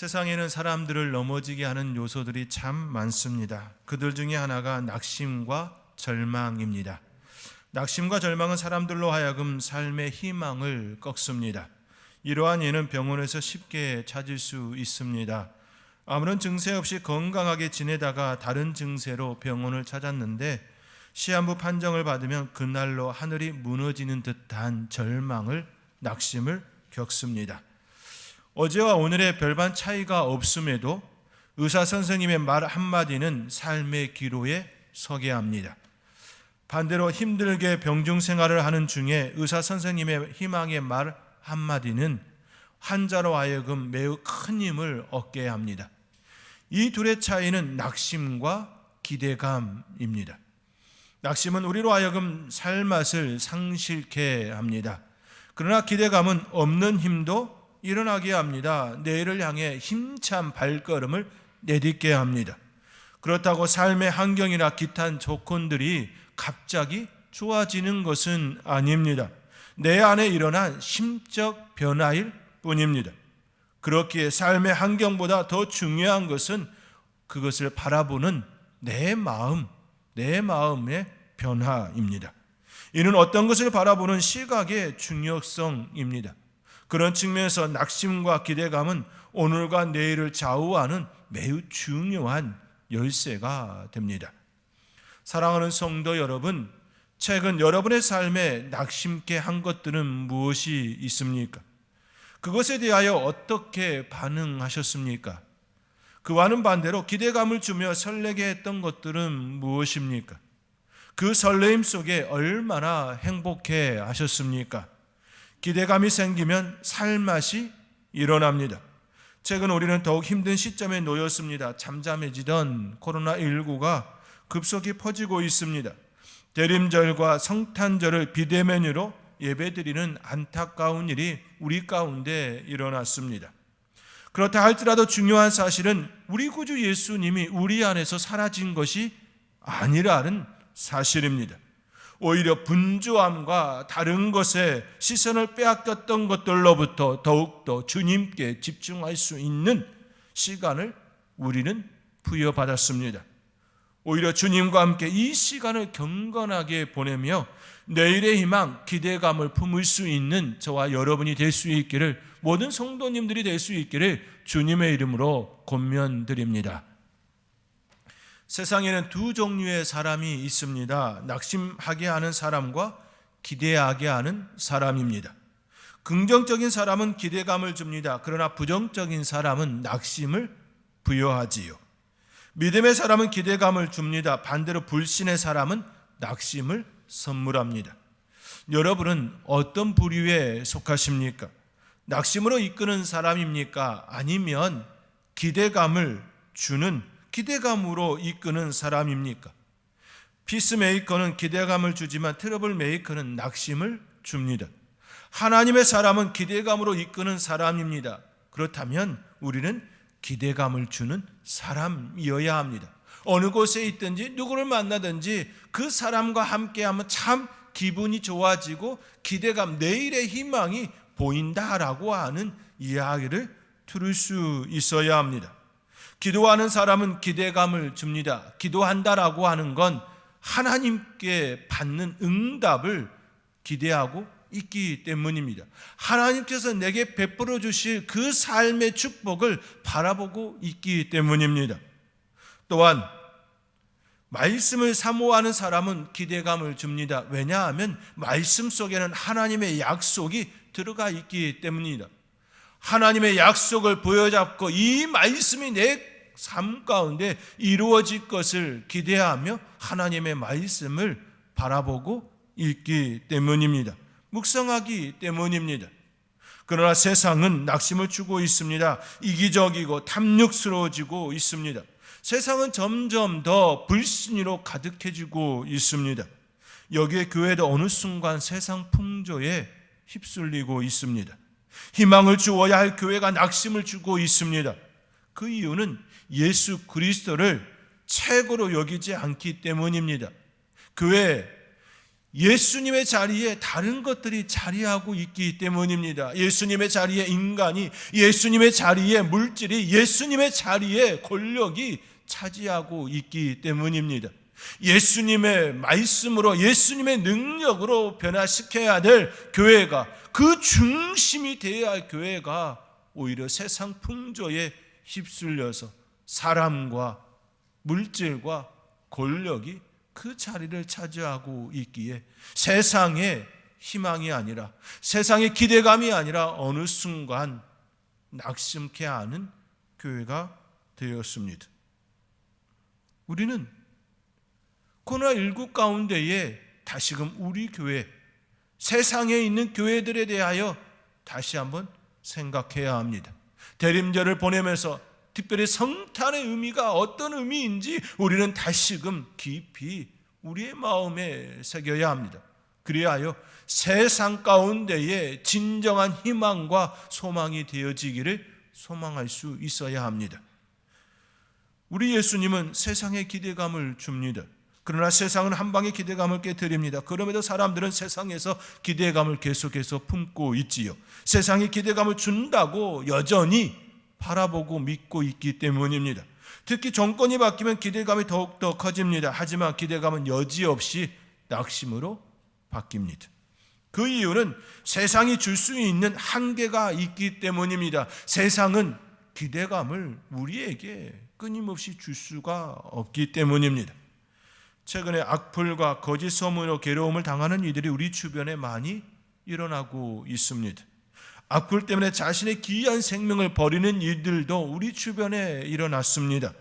세상에는 사람들을 넘어지게 하는 요소들이 참 많습니다. 그들 중에 하나가 낙심과 절망입니다. 낙심과 절망은 사람들로 하여금 삶의 희망을 꺾습니다. 이러한 예는 병원에서 쉽게 찾을 수 있습니다. 아무런 증세 없이 건강하게 지내다가 다른 증세로 병원을 찾았는데 시한부 판정을 받으면 그날로 하늘이 무너지는 듯한 절망을, 낙심을 겪습니다. 어제와 오늘의 별반 차이가 없음에도 의사 선생님의 말 한마디는 삶의 기로에 서게 합니다. 반대로 힘들게 병중 생활을 하는 중에 의사 선생님의 희망의 말 한마디는 환자로 하여금 매우 큰 힘을 얻게 합니다. 이 둘의 차이는 낙심과 기대감입니다. 낙심은 우리로 하여금 살맛을 상실케 합니다. 그러나 기대감은 없는 힘도 일어나게 합니다. 내일을 향해 힘찬 발걸음을 내딛게 합니다. 그렇다고 삶의 환경이나 기타 조건들이 갑자기 좋아지는 것은 아닙니다. 내 안에 일어난 심적 변화일 뿐입니다. 그렇기에 삶의 환경보다 더 중요한 것은 그것을 바라보는 내 마음의 변화입니다. 이는 어떤 것을 바라보는 시각의 중요성입니다. 그런 측면에서 낙심과 기대감은 오늘과 내일을 좌우하는 매우 중요한 열쇠가 됩니다. 사랑하는 성도 여러분, 최근 여러분의 삶에 낙심케 한 것들은 무엇이 있습니까? 그것에 대하여 어떻게 반응하셨습니까? 그와는 반대로 기대감을 주며 설레게 했던 것들은 무엇입니까? 그 설레임 속에 얼마나 행복해 하셨습니까? 기대감이 생기면 살맛이 일어납니다. 최근 우리는 더욱 힘든 시점에 놓였습니다. 잠잠해지던 코로나19가 급속히 퍼지고 있습니다. 대림절과 성탄절을 비대면으로 예배드리는 안타까운 일이 우리 가운데 일어났습니다. 그렇다 할지라도 중요한 사실은 우리 구주 예수님이 우리 안에서 사라진 것이 아니라는 사실입니다. 오히려 분주함과 다른 것에 시선을 빼앗겼던 것들로부터 더욱더 주님께 집중할 수 있는 시간을 우리는 부여받았습니다. 오히려 주님과 함께 이 시간을 경건하게 보내며 내일의 희망, 기대감을 품을 수 있는 저와 여러분이 될 수 있기를, 모든 성도님들이 될 수 있기를 주님의 이름으로 권면드립니다. 세상에는 두 종류의 사람이 있습니다. 낙심하게 하는 사람과 기대하게 하는 사람입니다. 긍정적인 사람은 기대감을 줍니다. 그러나 부정적인 사람은 낙심을 부여하지요. 믿음의 사람은 기대감을 줍니다. 반대로 불신의 사람은 낙심을 선물합니다. 여러분은 어떤 부류에 속하십니까? 낙심으로 이끄는 사람입니까? 아니면 기대감을 주는, 기대감으로 이끄는 사람입니까? 피스메이커는 기대감을 주지만 트러블 메이커는 낙심을 줍니다. 하나님의 사람은 기대감으로 이끄는 사람입니다. 그렇다면 우리는 기대감을 주는 사람이어야 합니다. 어느 곳에 있든지 누구를 만나든지 그 사람과 함께하면 참 기분이 좋아지고 기대감, 내일의 희망이 보인다라고 하는 이야기를 들을 수 있어야 합니다. 기도하는 사람은 기대감을 줍니다. 기도한다라고 하는 건 하나님께 받는 응답을 기대하고 있기 때문입니다. 하나님께서 내게 베풀어 주실 그 삶의 축복을 바라보고 있기 때문입니다. 또한 말씀을 사모하는 사람은 기대감을 줍니다. 왜냐하면 말씀 속에는 하나님의 약속이 들어가 있기 때문입니다. 하나님의 약속을 부여잡고 이 말씀이 내 삶 가운데 이루어질 것을 기대하며 하나님의 말씀을 바라보고 있기 때문입니다. 묵상하기 때문입니다. 그러나 세상은 낙심을 주고 있습니다. 이기적이고 탐욕스러워지고 있습니다. 세상은 점점 더 불신으로 가득해지고 있습니다. 여기에 교회도 어느 순간 세상 풍조에 휩쓸리고 있습니다. 희망을 주어야 할 교회가 낙심을 주고 있습니다. 그 이유는 예수 그리스도를 최고로 여기지 않기 때문입니다. 교회, 예수님의 자리에 다른 것들이 자리하고 있기 때문입니다. 예수님의 자리에 인간이, 예수님의 자리에 물질이, 예수님의 자리에 권력이 차지하고 있기 때문입니다. 예수님의 말씀으로, 예수님의 능력으로 변화시켜야 될 교회가, 그 중심이 되어야 할 교회가 오히려 세상 풍조에 휩쓸려서 사람과 물질과 권력이 그 자리를 차지하고 있기에 세상의 희망이 아니라, 세상의 기대감이 아니라 어느 순간 낙심케 하는 교회가 되었습니다. 우리는 코로나19 가운데에 다시금 우리 교회, 세상에 있는 교회들에 대하여 다시 한번 생각해야 합니다. 대림절을 보내면서 특별히 성탄의 의미가 어떤 의미인지 우리는 다시금 깊이 우리의 마음에 새겨야 합니다. 그리하여 세상 가운데에 진정한 희망과 소망이 되어지기를 소망할 수 있어야 합니다. 우리 예수님은 세상에 기대감을 줍니다. 그러나 세상은 한 방에 기대감을 깨뜨립니다. 그럼에도 사람들은 세상에서 기대감을 계속해서 품고 있지요. 세상이 기대감을 준다고 여전히 바라보고 믿고 있기 때문입니다. 특히 정권이 바뀌면 기대감이 더욱더 커집니다. 하지만 기대감은 여지없이 낙심으로 바뀝니다. 그 이유는 세상이 줄 수 있는 한계가 있기 때문입니다. 세상은 기대감을 우리에게 끊임없이 줄 수가 없기 때문입니다. 최근에 악플과 거짓 소문으로 괴로움을 당하는 이들이 우리 주변에 많이 일어나고 있습니다. 악플 때문에 자신의 귀한 생명을 버리는 일들도 우리 주변에 일어났습니다.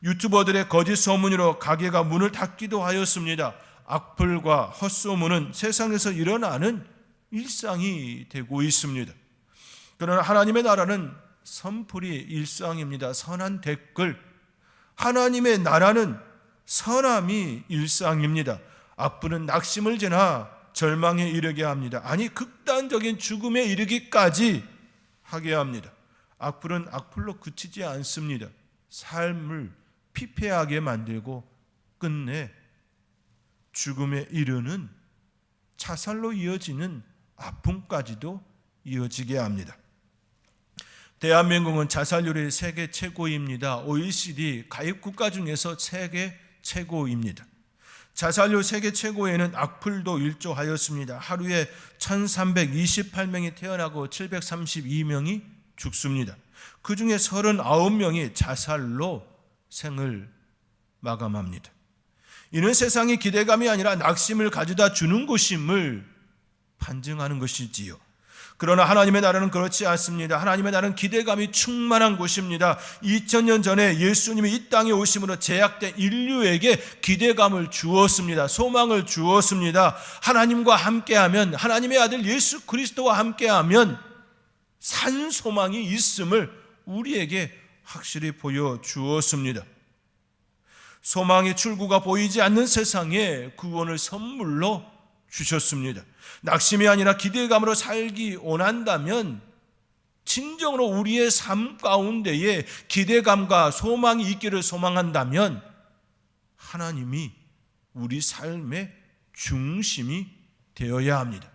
유튜버들의 거짓 소문으로 가게가 문을 닫기도 하였습니다. 악플과 헛소문은 세상에서 일어나는 일상이 되고 있습니다. 그러나 하나님의 나라는 선풀이 일상입니다. 선한 댓글, 하나님의 나라는 선함이 일상입니다. 악플은 낙심을 지나 절망에 이르게 합니다. 아니, 극단적인 죽음에 이르기까지 하게 합니다. 악플은 악플로 그치지 않습니다. 삶을 피폐하게 만들고 끝내 죽음에 이르는 자살로 이어지는 아픔까지도 이어지게 합니다. 대한민국은 자살률이 세계 최고입니다. OECD 가입 국가 중에서 세계 최고입니다. 자살률 세계 최고에는 악플도 일조하였습니다. 하루에 1328명이 태어나고 732명이 죽습니다. 그 중에 39명이 자살로 생을 마감합니다. 이는 세상의 기대감이 아니라 낙심을 가져다 주는 것임을 판증하는 것이지요. 그러나 하나님의 나라는 그렇지 않습니다. 하나님의 나라는 기대감이 충만한 곳입니다. 2000년 전에 예수님이 이 땅에 오심으로 제약된 인류에게 기대감을 주었습니다. 소망을 주었습니다. 하나님과 함께하면, 하나님의 아들 예수 그리스도와 함께하면 산 소망이 있음을 우리에게 확실히 보여주었습니다. 소망의 출구가 보이지 않는 세상에 구원을 선물로 주셨습니다. 낙심이 아니라 기대감으로 살기 원한다면, 진정으로 우리의 삶 가운데에 기대감과 소망이 있기를 소망한다면 하나님이 우리 삶의 중심이 되어야 합니다.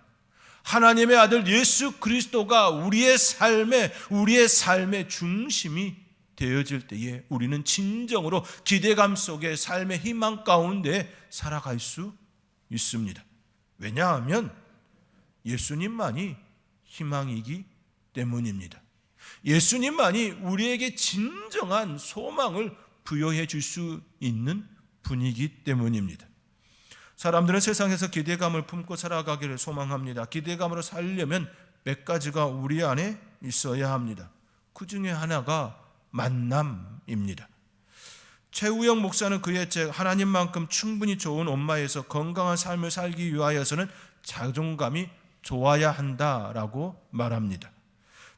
하나님의 아들 예수 그리스도가 우리의 삶의 중심이 되어질 때에 우리는 진정으로 기대감 속에 삶의 희망 가운데 살아갈 수 있습니다. 왜냐하면 예수님만이 희망이기 때문입니다. 예수님만이 우리에게 진정한 소망을 부여해 줄 수 있는 분이기 때문입니다. 사람들은 세상에서 기대감을 품고 살아가기를 소망합니다. 기대감으로 살려면 몇 가지가 우리 안에 있어야 합니다. 그 중에 하나가 만남입니다. 최우영 목사는 그의 책 하나님만큼 충분히 좋은 엄마에서 건강한 삶을 살기 위하여서는 자존감이 좋아야 한다라고 말합니다.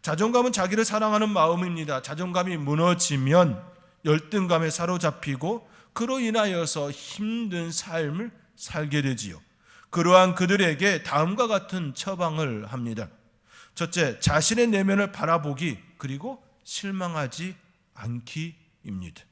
자존감은 자기를 사랑하는 마음입니다. 자존감이 무너지면 열등감에 사로잡히고 그로 인하여서 힘든 삶을 살게 되지요. 그러한 그들에게 다음과 같은 처방을 합니다. 첫째, 자신의 내면을 바라보기, 그리고 실망하지 않기입니다.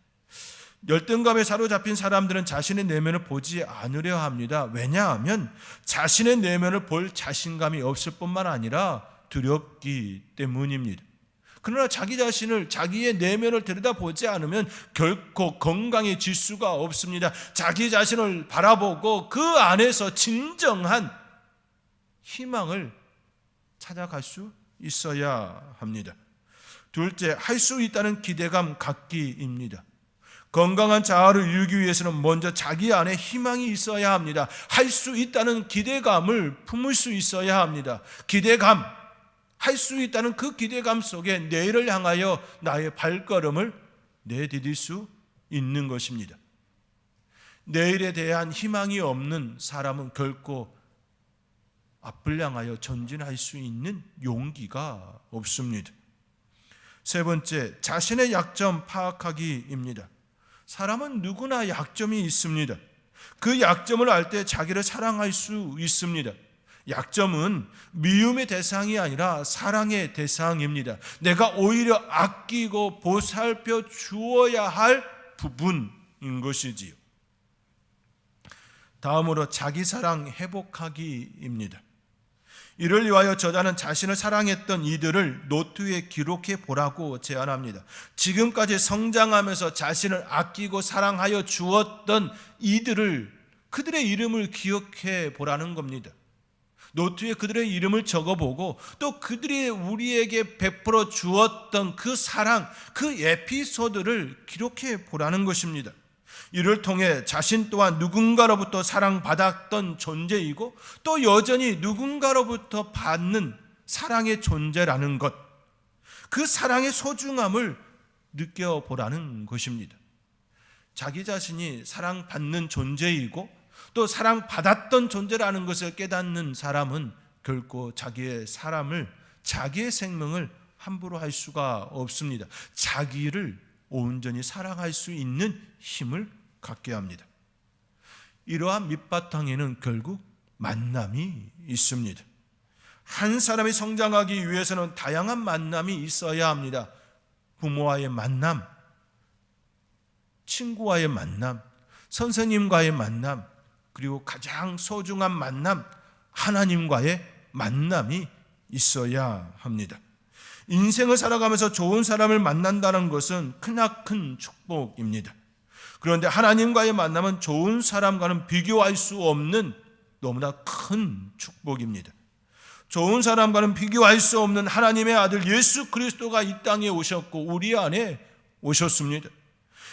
열등감에 사로잡힌 사람들은 자신의 내면을 보지 않으려 합니다. 왜냐하면 자신의 내면을 볼 자신감이 없을 뿐만 아니라 두렵기 때문입니다. 그러나 자기 자신을, 자기의 내면을 들여다보지 않으면 결코 건강해질 수가 없습니다. 자기 자신을 바라보고 그 안에서 진정한 희망을 찾아갈 수 있어야 합니다. 둘째, 할 수 있다는 기대감 갖기입니다. 건강한 자아를 이루기 위해서는 먼저 자기 안에 희망이 있어야 합니다. 할 수 있다는 기대감을 품을 수 있어야 합니다. 기대감, 할 수 있다는 그 기대감 속에 내일을 향하여 나의 발걸음을 내디딜 수 있는 것입니다. 내일에 대한 희망이 없는 사람은 결코 앞을 향하여 전진할 수 있는 용기가 없습니다. 세 번째, 자신의 약점 파악하기입니다. 사람은 누구나 약점이 있습니다. 그 약점을 알 때 자기를 사랑할 수 있습니다. 약점은 미움의 대상이 아니라 사랑의 대상입니다. 내가 오히려 아끼고 보살펴 주어야 할 부분인 것이지요. 다음으로 자기사랑 회복하기입니다. 이를 위하여 저자는 자신을 사랑했던 이들을 노트에 기록해 보라고 제안합니다. 지금까지 성장하면서 자신을 아끼고 사랑하여 주었던 이들을, 그들의 이름을 기억해 보라는 겁니다. 노트에 그들의 이름을 적어보고 또 그들이 우리에게 베풀어 주었던 그 사랑, 그 에피소드를 기록해 보라는 것입니다. 이를 통해 자신 또한 누군가로부터 사랑받았던 존재이고 또 여전히 누군가로부터 받는 사랑의 존재라는 것, 그 사랑의 소중함을 느껴보라는 것입니다. 자기 자신이 사랑받는 존재이고 또 사랑받았던 존재라는 것을 깨닫는 사람은 결코 자기의 사람을, 자기의 생명을 함부로 할 수가 없습니다. 자기를 온전히 사랑할 수 있는 힘을 갖게 합니다. 이러한 밑바탕에는 결국 만남이 있습니다. 한 사람이 성장하기 위해서는 다양한 만남이 있어야 합니다. 부모와의 만남, 친구와의 만남, 선생님과의 만남, 그리고 가장 소중한 만남, 하나님과의 만남이 있어야 합니다. 인생을 살아가면서 좋은 사람을 만난다는 것은 크나큰 축복입니다. 그런데 하나님과의 만남은 좋은 사람과는 비교할 수 없는 너무나 큰 축복입니다. 좋은 사람과는 비교할 수 없는 하나님의 아들 예수 그리스도가 이 땅에 오셨고 우리 안에 오셨습니다.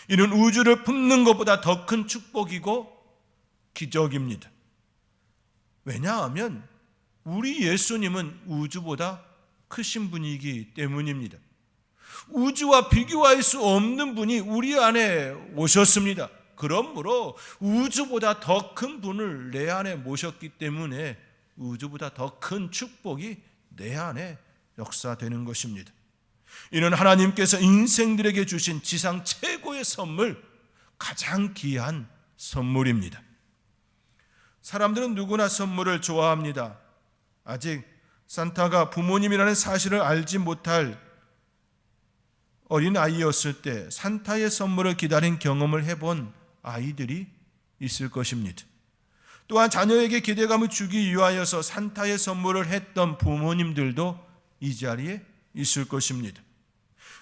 이는 우주를 품는 것보다 더 큰 축복이고 기적입니다. 왜냐하면 우리 예수님은 우주보다 크신 분이기 때문입니다. 우주와 비교할 수 없는 분이 우리 안에 오셨습니다. 그러므로 우주보다 더 큰 분을 내 안에 모셨기 때문에 우주보다 더 큰 축복이 내 안에 역사되는 것입니다. 이는 하나님께서 인생들에게 주신 지상 최고의 선물, 가장 귀한 선물입니다. 사람들은 누구나 선물을 좋아합니다. 아직 산타가 부모님이라는 사실을 알지 못할 어린 아이였을 때 산타의 선물을 기다린 경험을 해본 아이들이 있을 것입니다. 또한 자녀에게 기대감을 주기 위하여서 산타의 선물을 했던 부모님들도 이 자리에 있을 것입니다.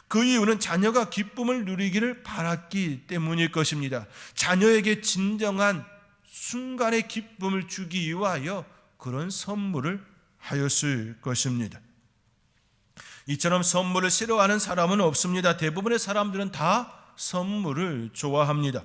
그 이유는 자녀가 기쁨을 누리기를 바랐기 때문일 것입니다. 자녀에게 진정한 순간의 기쁨을 주기 위하여 그런 선물을 하였을 것입니다. 이처럼 선물을 싫어하는 사람은 없습니다. 대부분의 사람들은 다 선물을 좋아합니다.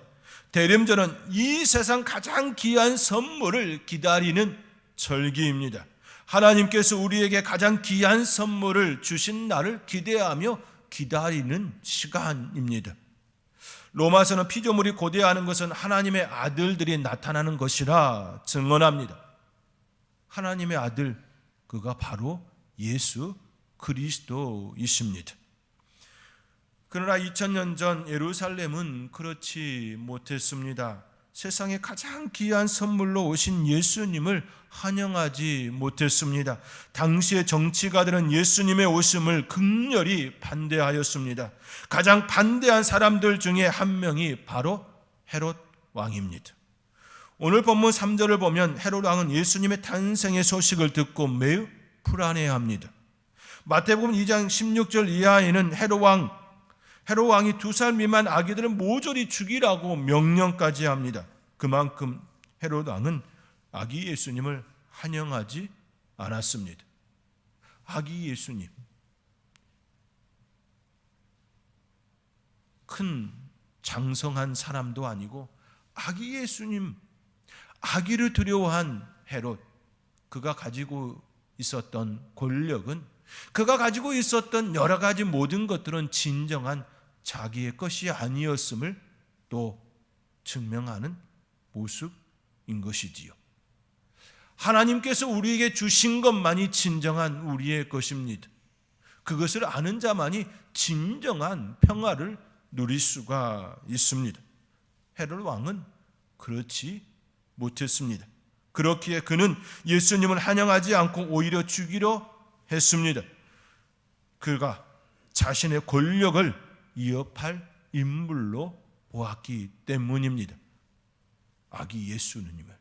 대림절은 이 세상 가장 귀한 선물을 기다리는 절기입니다. 하나님께서 우리에게 가장 귀한 선물을 주신 날을 기대하며 기다리는 시간입니다. 로마서는 피조물이 고대하는 것은 하나님의 아들들이 나타나는 것이라 증언합니다. 하나님의 아들, 그가 바로 예수 그리스도이십니다. 그러나 2000년 전 예루살렘은 그렇지 못했습니다. 세상에 가장 귀한 선물로 오신 예수님을 환영하지 못했습니다. 당시의 정치가들은 예수님의 오심을 극렬히 반대하였습니다. 가장 반대한 사람들 중에 한 명이 바로 헤롯 왕입니다. 오늘 본문 3절을 보면 헤롯 왕은 예수님의 탄생의 소식을 듣고 매우 불안해합니다. 마태복음 2장 16절 이하에는 헤롯 왕이 2살 미만 아기들을 모조리 죽이라고 명령까지 합니다. 그만큼 헤롯 왕은 아기 예수님을 환영하지 않았습니다. 아기 예수님, 큰 장성한 사람도 아니고 아기 예수님, 아기를 두려워한 헤롯, 그가 가지고 있었던 권력은, 그가 가지고 있었던 여러 가지 모든 것들은 진정한 자기의 것이 아니었음을 또 증명하는 모습인 것이지요. 하나님께서 우리에게 주신 것만이 진정한 우리의 것입니다. 그것을 아는 자만이 진정한 평화를 누릴 수가 있습니다. 헤롯 왕은 그렇지 못했습니다. 그렇기에 그는 예수님을 환영하지 않고 오히려 죽이려 했습니다. 그가 자신의 권력을 위협할 인물로 보았기 때문입니다. 아기 예수님을.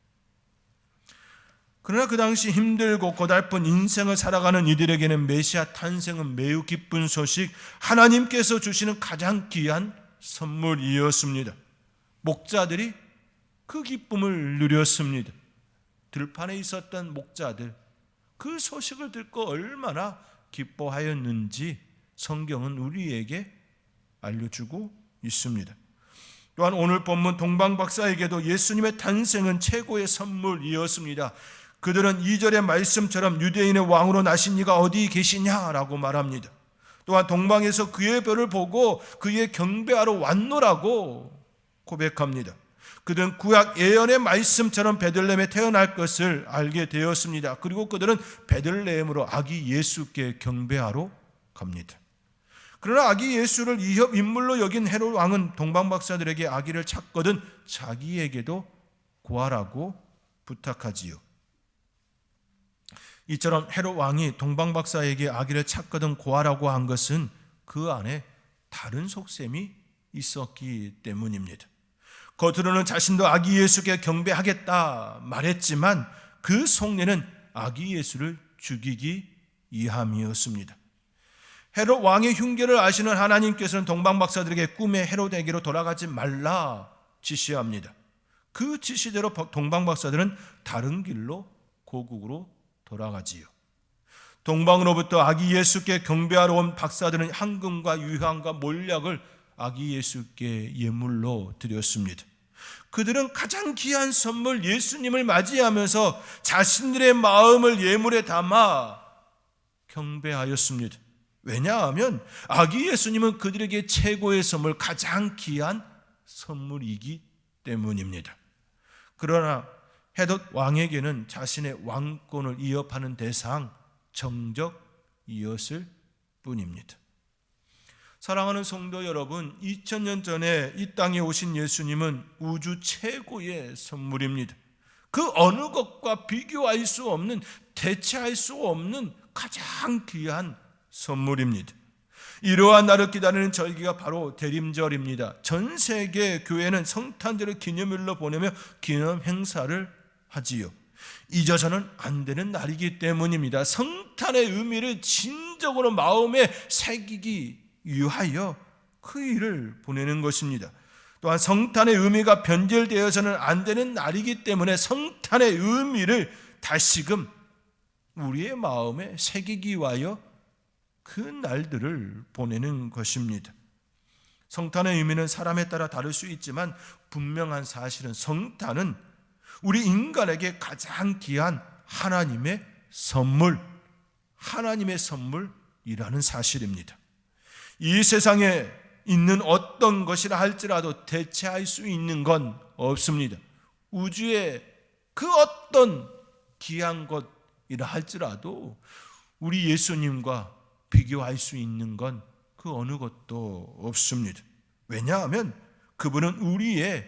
그러나 그 당시 힘들고 고달픈 인생을 살아가는 이들에게는 메시아 탄생은 매우 기쁜 소식, 하나님께서 주시는 가장 귀한 선물이었습니다. 목자들이 그 기쁨을 누렸습니다. 들판에 있었던 목자들, 그 소식을 듣고 얼마나 기뻐하였는지 성경은 우리에게 알려주고 있습니다. 또한 오늘 본문 동방박사에게도 예수님의 탄생은 최고의 선물이었습니다. 그들은 2절의 말씀처럼 유대인의 왕으로 나신 이가 어디 계시냐라고 말합니다. 또한 동방에서 그의 별을 보고 그의 경배하러 왔노라고 고백합니다. 그들은 구약 예언의 말씀처럼 베들레헴에 태어날 것을 알게 되었습니다. 그리고 그들은 베들레헴으로 아기 예수께 경배하러 갑니다. 그러나 아기 예수를 위협 인물로 여긴 헤롯 왕은 동방박사들에게 아기를 찾거든 자기에게도 구하라고 부탁하지요. 이처럼 헤롯 왕이 동방박사에게 아기를 찾거든 구하라고 한 것은 그 안에 다른 속셈이 있었기 때문입니다. 겉으로는 자신도 아기 예수께 경배하겠다 말했지만 그 속내는 아기 예수를 죽이기 위함이었습니다. 헤롯 왕의 흉계를 아시는 하나님께서는 동방박사들에게 꿈에 헤롯에게로 돌아가지 말라 지시합니다. 그 지시대로 동방박사들은 다른 길로 고국으로 돌아가지요. 동방으로부터 아기 예수께 경배하러 온 박사들은 향금과 유향과 몰약을 아기 예수께 예물로 드렸습니다. 그들은 가장 귀한 선물 예수님을 맞이하면서 자신들의 마음을 예물에 담아 경배하였습니다. 왜냐하면 아기 예수님은 그들에게 최고의 선물, 가장 귀한 선물이기 때문입니다. 그러나 헤롯 왕에게는 자신의 왕권을 위협하는 대상, 정적이었을 뿐입니다. 사랑하는 성도 여러분, 2000년 전에 이 땅에 오신 예수님은 우주 최고의 선물입니다. 그 어느 것과 비교할 수 없는, 대체할 수 없는 가장 귀한 선물입니다. 이러한 날을 기다리는 절기가 바로 대림절입니다. 전 세계 교회는 성탄절을 기념일로 보내며 기념 행사를 하지요. 잊어서는 안 되는 날이기 때문입니다. 성탄의 의미를 진정으로 마음에 새기기 위하여 그 일을 보내는 것입니다. 또한 성탄의 의미가 변질되어서는 안 되는 날이기 때문에 성탄의 의미를 다시금 우리의 마음에 새기기 위하여 그 날들을 보내는 것입니다. 성탄의 의미는 사람에 따라 다를 수 있지만 분명한 사실은 성탄은 우리 인간에게 가장 귀한 하나님의 선물이라는 사실입니다. 이 세상에 있는 어떤 것이라 할지라도 대체할 수 있는 건 없습니다. 우주의 그 어떤 귀한 것이라 할지라도 우리 예수님과 비교할 수 있는 건 그 어느 것도 없습니다. 왜냐하면 그분은 우리의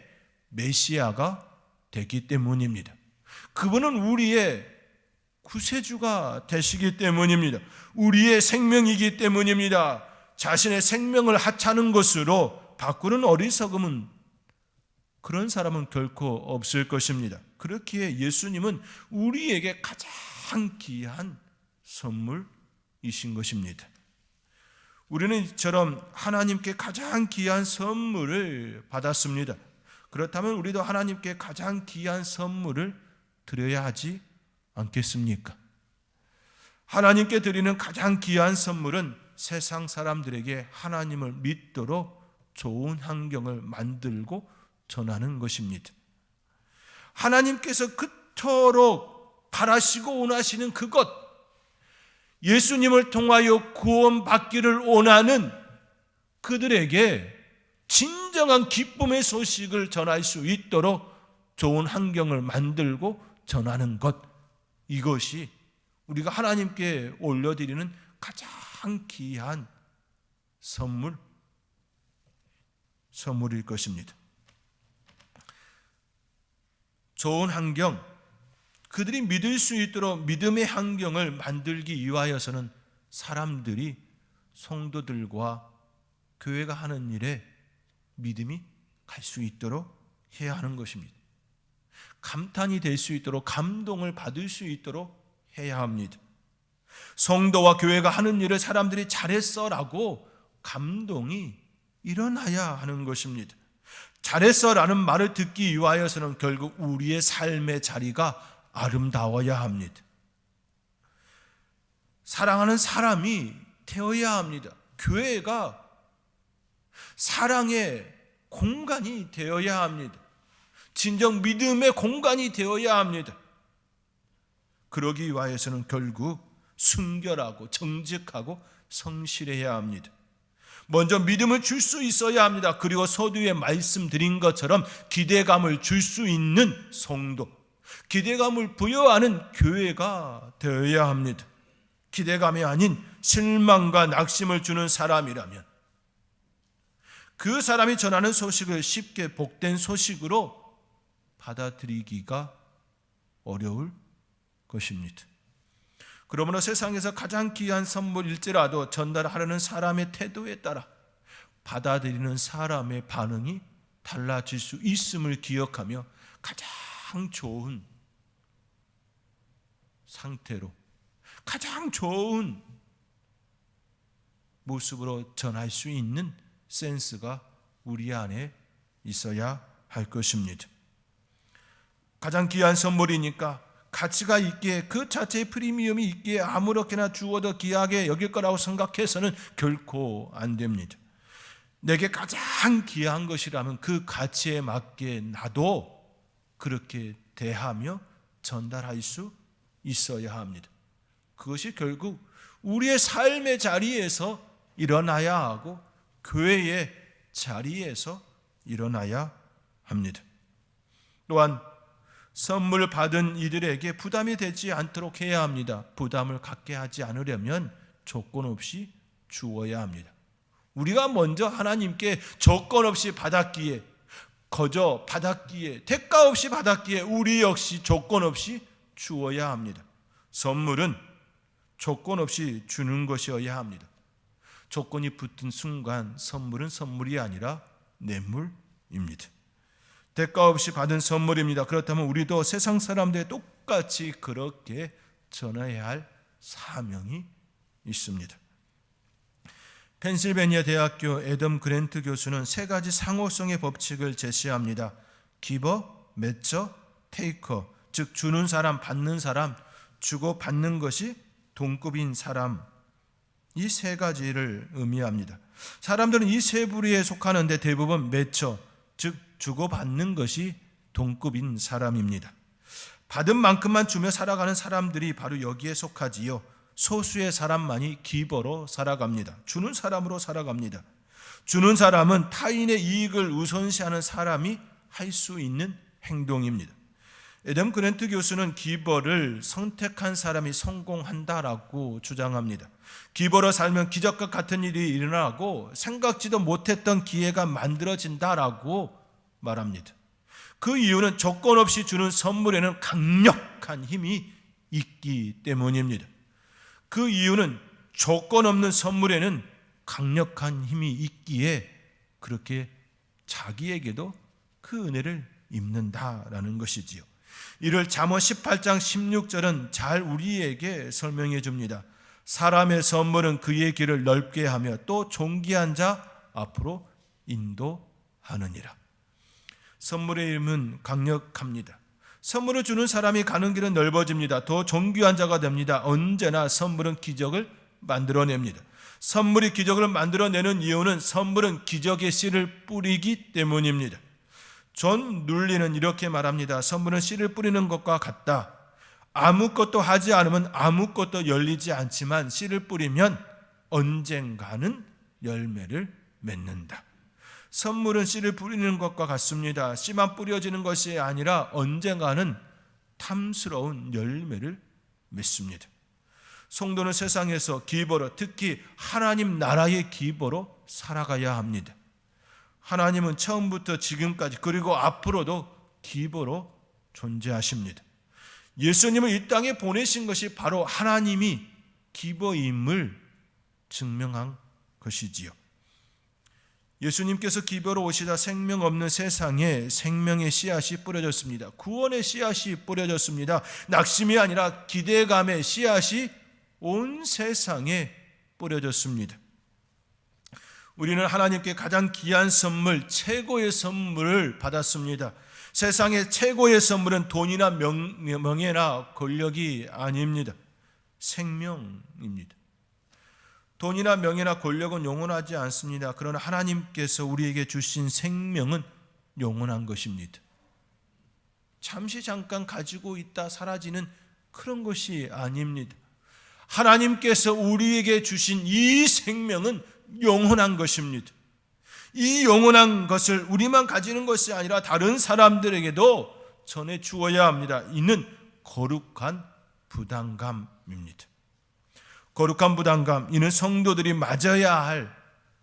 메시아가 되기 때문입니다. 그분은 우리의 구세주가 되시기 때문입니다. 우리의 생명이기 때문입니다. 자신의 생명을 하찮은 것으로 바꾸는 어리석음은, 그런 사람은 결코 없을 것입니다. 그렇기에 예수님은 우리에게 가장 귀한 선물이신 것입니다. 우리는 이처럼 하나님께 가장 귀한 선물을 받았습니다. 그렇다면 우리도 하나님께 가장 귀한 선물을 드려야 하지 않겠습니까? 하나님께 드리는 가장 귀한 선물은 세상 사람들에게 하나님을 믿도록 좋은 환경을 만들고 전하는 것입니다. 하나님께서 그토록 바라시고 원하시는 그것, 예수님을 통하여 구원받기를 원하는 그들에게 진정한 기쁨의 소식을 전할 수 있도록 좋은 환경을 만들고 전하는 것, 이것이 우리가 하나님께 올려드리는 가장 귀한 선물일 것입니다. 좋은 환경, 그들이 믿을 수 있도록 믿음의 환경을 만들기 위하여서는 사람들이, 성도들과 교회가 하는 일에 믿음이 갈 수 있도록 해야 하는 것입니다. 감탄이 될 수 있도록, 감동을 받을 수 있도록 해야 합니다. 성도와 교회가 하는 일을 사람들이 잘했어라고 감동이 일어나야 하는 것입니다. 잘했어라는 말을 듣기 위하여서는 결국 우리의 삶의 자리가 아름다워야 합니다. 사랑하는 사람이 되어야 합니다. 교회가 사랑의 공간이 되어야 합니다. 진정 믿음의 공간이 되어야 합니다. 그러기 위하여서는 결국 순결하고 정직하고 성실해야 합니다. 먼저 믿음을 줄 수 있어야 합니다. 그리고 서두에 말씀드린 것처럼 기대감을 줄 수 있는 성도, 기대감을 부여하는 교회가 되어야 합니다. 기대감이 아닌 실망과 낙심을 주는 사람이라면 그 사람이 전하는 소식을 쉽게 복된 소식으로 받아들이기가 어려울 것입니다. 그러므로 세상에서 가장 귀한 선물일지라도 전달하려는 사람의 태도에 따라 받아들이는 사람의 반응이 달라질 수 있음을 기억하며 가장 좋은 상태로, 가장 좋은 모습으로 전할 수 있는 센스가 우리 안에 있어야 할 것입니다. 가장 귀한 선물이니까 가치가 있기에, 그 자체의 프리미엄이 있기에 아무렇게나 주어도 귀하게 여길 거라고 생각해서는 결코 안 됩니다. 내게 가장 귀한 것이라면 그 가치에 맞게 나도 그렇게 대하며 전달할 수 있어야 합니다. 그것이 결국 우리의 삶의 자리에서 일어나야 하고 교회의 자리에서 일어나야 합니다. 또한 선물 받은 이들에게 부담이 되지 않도록 해야 합니다. 부담을 갖게 하지 않으려면 조건 없이 주어야 합니다. 우리가 먼저 하나님께 조건 없이 받았기에, 거저 받았기에, 대가 없이 받았기에 우리 역시 조건 없이 주어야 합니다. 선물은 조건 없이 주는 것이어야 합니다. 조건이 붙은 순간 선물은 선물이 아니라 뇌물입니다. 대가 없이 받은 선물입니다. 그렇다면 우리도 세상 사람들에 똑같이 그렇게 전해야 할 사명이 있습니다. 펜실베니아 대학교 애덤 그랜트 교수는 세 가지 상호성의 법칙을 제시합니다. 기버, 매처, 테이커, 즉 주는 사람, 받는 사람, 주고 받는 것이 동급인 사람, 이 세 가지를 의미합니다. 사람들은 이 세 부류에 속하는데 대부분 매처, 즉 주고받는 것이 동급인 사람입니다. 받은 만큼만 주며 살아가는 사람들이 바로 여기에 속하지요. 소수의 사람만이 기버로 살아갑니다. 주는 사람으로 살아갑니다. 주는 사람은 타인의 이익을 우선시하는 사람이 할 수 있는 행동입니다. 애덤 그랜트 교수는 기버를 선택한 사람이 성공한다라고 주장합니다. 기버로 살면 기적과 같은 일이 일어나고 생각지도 못했던 기회가 만들어진다라고 말합니다. 그 이유는 조건 없이 주는 선물에는 강력한 힘이 있기 때문입니다. 그 이유는 조건 없는 선물에는 강력한 힘이 있기에 그렇게 자기에게도 그 은혜를 입는다라는 것이지요. 이를 잠언 18장 16절은 잘 우리에게 설명해 줍니다. 사람의 선물은 그의 길을 넓게 하며 또 존귀한 자 앞으로 인도하느니라. 선물의 힘은 강력합니다. 선물을 주는 사람이 가는 길은 넓어집니다. 더 존귀한 자가 됩니다. 언제나 선물은 기적을 만들어냅니다. 선물이 기적을 만들어내는 이유는 선물은 기적의 씨를 뿌리기 때문입니다. 존 눌리는 이렇게 말합니다. 선물은 씨를 뿌리는 것과 같다. 아무것도 하지 않으면 아무것도 열리지 않지만 씨를 뿌리면 언젠가는 열매를 맺는다. 선물은 씨를 뿌리는 것과 같습니다. 씨만 뿌려지는 것이 아니라 언젠가는 탐스러운 열매를 맺습니다. 성도는 세상에서 기버로, 특히 하나님 나라의 기버로 살아가야 합니다. 하나님은 처음부터 지금까지 그리고 앞으로도 기버로 존재하십니다. 예수님을 이 땅에 보내신 것이 바로 하나님이 기버임을 증명한 것이지요. 예수님께서 기버로 오시다 생명 없는 세상에 생명의 씨앗이 뿌려졌습니다. 구원의 씨앗이 뿌려졌습니다. 낙심이 아니라 기대감의 씨앗이 온 세상에 뿌려졌습니다. 우리는 하나님께 가장 귀한 선물, 최고의 선물을 받았습니다. 세상의 최고의 선물은 돈이나 명예나 권력이 아닙니다. 생명입니다. 돈이나 명예나 권력은 영원하지 않습니다. 그러나 하나님께서 우리에게 주신 생명은 영원한 것입니다. 잠시 잠깐 가지고 있다 사라지는 그런 것이 아닙니다. 하나님께서 우리에게 주신 이 생명은 영원한 것입니다. 이 영원한 것을 우리만 가지는 것이 아니라 다른 사람들에게도 전해 주어야 합니다. 이는 거룩한 부담감입니다. 거룩한 부담감, 이는 성도들이 맞아야 할,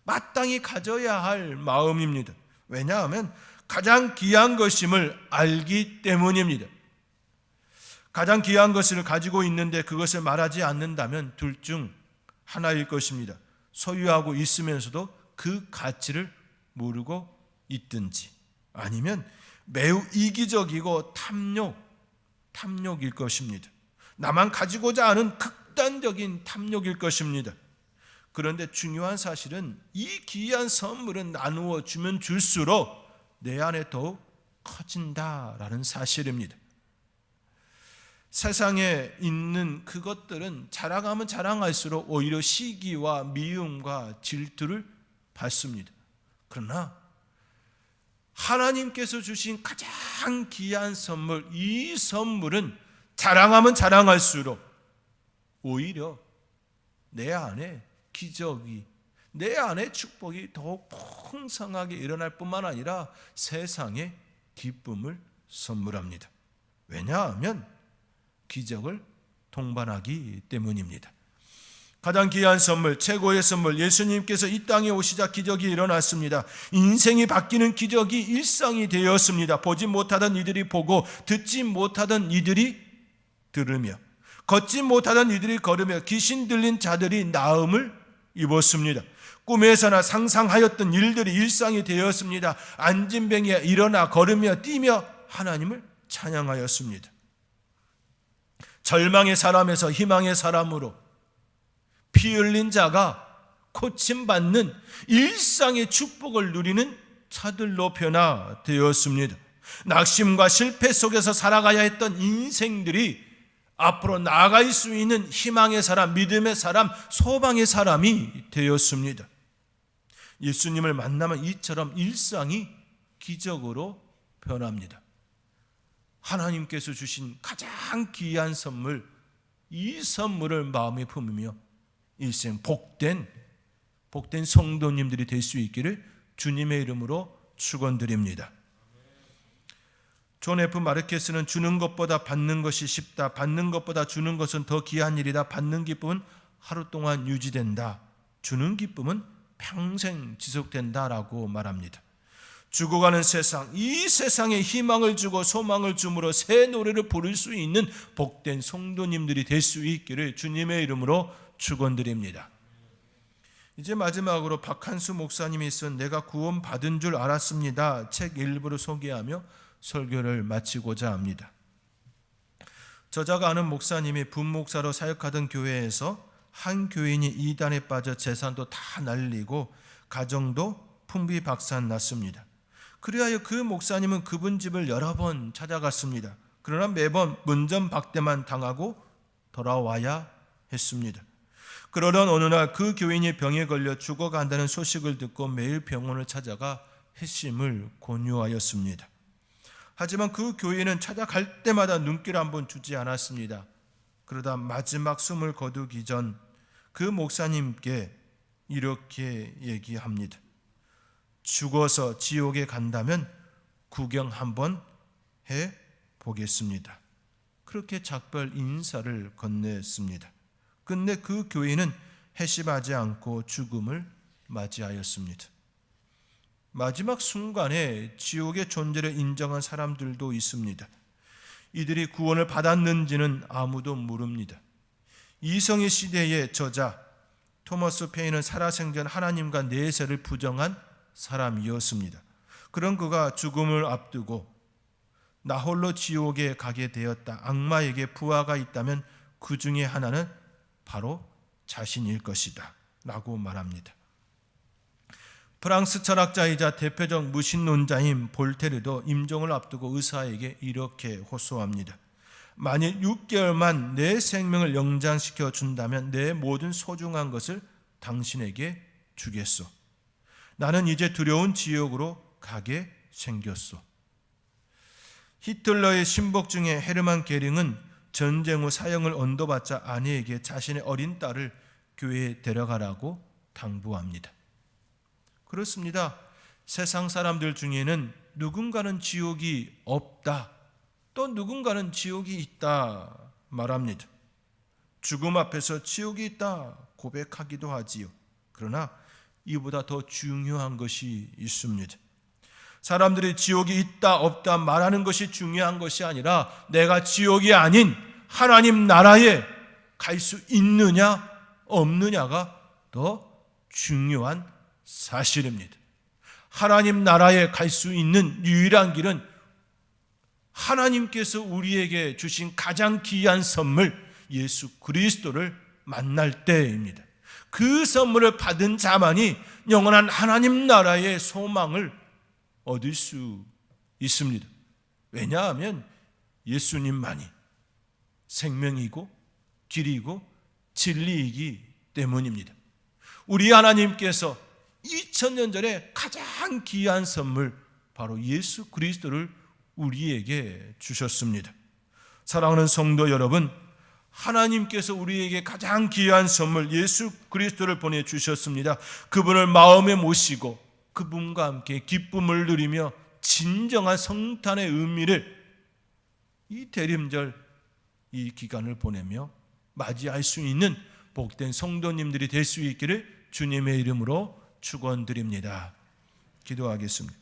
마땅히 가져야 할 마음입니다. 왜냐하면 가장 귀한 것임을 알기 때문입니다. 가장 귀한 것을 가지고 있는데 그것을 말하지 않는다면 둘 중 하나일 것입니다. 소유하고 있으면서도 그 가치를 모르고 있든지, 아니면 매우 이기적이고 탐욕일 것입니다. 나만 가지고자 하는 극단적인 탐욕일 것입니다. 그런데 중요한 사실은 이 귀한 선물은 나누어 주면 줄수록 내 안에 더욱 커진다라는 사실입니다. 세상에 있는 그것들은 자랑하면 자랑할수록 오히려 시기와 미움과 질투를 받습니다. 그러나 하나님께서 주신 가장 귀한 선물, 이 선물은 자랑하면 자랑할수록 오히려 내 안에 기적이, 내 안에 축복이 더욱 풍성하게 일어날 뿐만 아니라 세상에 기쁨을 선물합니다. 왜냐하면 기적을 동반하기 때문입니다. 가장 귀한 선물, 최고의 선물, 예수님께서 이 땅에 오시자 기적이 일어났습니다. 인생이 바뀌는 기적이 일상이 되었습니다. 보지 못하던 이들이 보고, 듣지 못하던 이들이 들으며, 걷지 못하던 이들이 걸으며, 귀신 들린 자들이 나음을 입었습니다. 꿈에서나 상상하였던 일들이 일상이 되었습니다. 앉은 병에 일어나 걸으며 뛰며 하나님을 찬양하였습니다. 절망의 사람에서 희망의 사람으로, 피 흘린 자가 고침받는 일상의 축복을 누리는 자들로 변화되었습니다. 낙심과 실패 속에서 살아가야 했던 인생들이 앞으로 나아갈 수 있는 희망의 사람, 믿음의 사람, 소망의 사람이 되었습니다. 예수님을 만나면 이처럼 일상이 기적으로 변합니다. 하나님께서 주신 가장 귀한 선물, 이 선물을 마음에 품으며 일생 복된 성도님들이 될 수 있기를 주님의 이름으로 축원드립니다. 존 F 마르케스는 주는 것보다 받는 것이 쉽다. 받는 것보다 주는 것은 더 귀한 일이다. 받는 기쁨은 하루 동안 유지된다. 주는 기쁨은 평생 지속된다라고 말합니다. 죽어가는 세상, 이 세상에 희망을 주고 소망을 주므로 새 노래를 부를 수 있는 복된 성도님들이 될 수 있기를 주님의 이름으로 축원드립니다. 이제 마지막으로 박한수 목사님이 쓴 내가 구원받은 줄 알았습니다 책 일부를 소개하며 설교를 마치고자 합니다. 저자가 아는 목사님이 분목사로 사역하던 교회에서 한 교인이 이단에 빠져 재산도 다 날리고 가정도 풍비박산 났습니다. 그리하여 그 목사님은 그분 집을 여러 번 찾아갔습니다. 그러나 매번 문전박대만 당하고 돌아와야 했습니다. 그러던 어느 날 그 교인이 병에 걸려 죽어간다는 소식을 듣고 매일 병원을 찾아가 회심을 권유하였습니다. 하지만 그 교인은 찾아갈 때마다 눈길 한번 주지 않았습니다. 그러다 마지막 숨을 거두기 전 그 목사님께 이렇게 얘기합니다. 죽어서 지옥에 간다면 구경 한번 해보겠습니다. 그렇게 작별 인사를 건넸습니다. 끝내 그 교인은 회심하지 않고 죽음을 맞이하였습니다. 마지막 순간에 지옥의 존재를 인정한 사람들도 있습니다. 이들이 구원을 받았는지는 아무도 모릅니다. 이성의 시대의 저자 토머스 페인은 살아생전 하나님과 내세를 부정한 사람이었습니다. 그런 그가 죽음을 앞두고 나 홀로 지옥에 가게 되었다. 악마에게 부하가 있다면 그 중에 하나는 바로 자신일 것이다 라고 말합니다. 프랑스 철학자이자 대표적 무신론자인 볼테르도 임종을 앞두고 의사에게 이렇게 호소합니다. 만일 6개월만 내 생명을 연장시켜 준다면 내 모든 소중한 것을 당신에게 주겠소. 나는 이제 두려운 지옥으로 가게 생겼소. 히틀러의 신복 중에 헤르만 게링은 전쟁 후 사형을 언도받자 아내에게 자신의 어린 딸을 교회에 데려가라고 당부합니다. 그렇습니다. 세상 사람들 중에는 누군가는 지옥이 없다, 또 누군가는 지옥이 있다 말합니다. 죽음 앞에서 지옥이 있다 고백하기도 하지요. 그러나 이보다 더 중요한 것이 있습니다. 사람들이 지옥이 있다 없다 말하는 것이 중요한 것이 아니라 내가 지옥이 아닌 하나님 나라에 갈 수 있느냐 없느냐가 더 중요한 사실입니다. 하나님 나라에 갈 수 있는 유일한 길은 하나님께서 우리에게 주신 가장 귀한 선물 예수 그리스도를 만날 때입니다. 그 선물을 받은 자만이 영원한 하나님 나라의 소망을 얻을 수 있습니다. 왜냐하면 예수님만이 생명이고 길이고 진리이기 때문입니다. 우리 하나님께서 2000년 전에 가장 귀한 선물 바로 예수 그리스도를 우리에게 주셨습니다. 사랑하는 성도 여러분, 하나님께서 우리에게 가장 귀한 선물 예수 그리스도를 보내주셨습니다. 그분을 마음에 모시고 그분과 함께 기쁨을 누리며 진정한 성탄의 의미를 이 대림절 이 기간을 보내며 맞이할 수 있는 복된 성도님들이 될 수 있기를 주님의 이름으로 축원드립니다. 기도하겠습니다.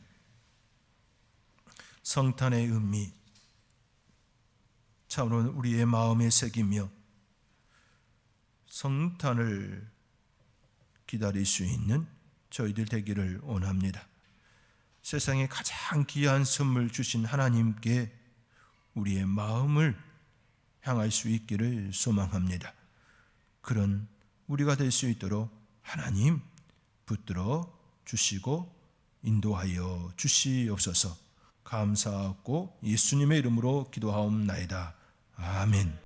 성탄의 의미 참으로 우리의 마음에 새기며 성탄을 기다릴 수 있는 저희들 되기를 원합니다. 세상에 가장 귀한 선물 주신 하나님께 우리의 마음을 향할 수 있기를 소망합니다. 그런 우리가 될 수 있도록 하나님 붙들어 주시고 인도하여 주시옵소서. 감사하고 예수님의 이름으로 기도하옵나이다. 아멘.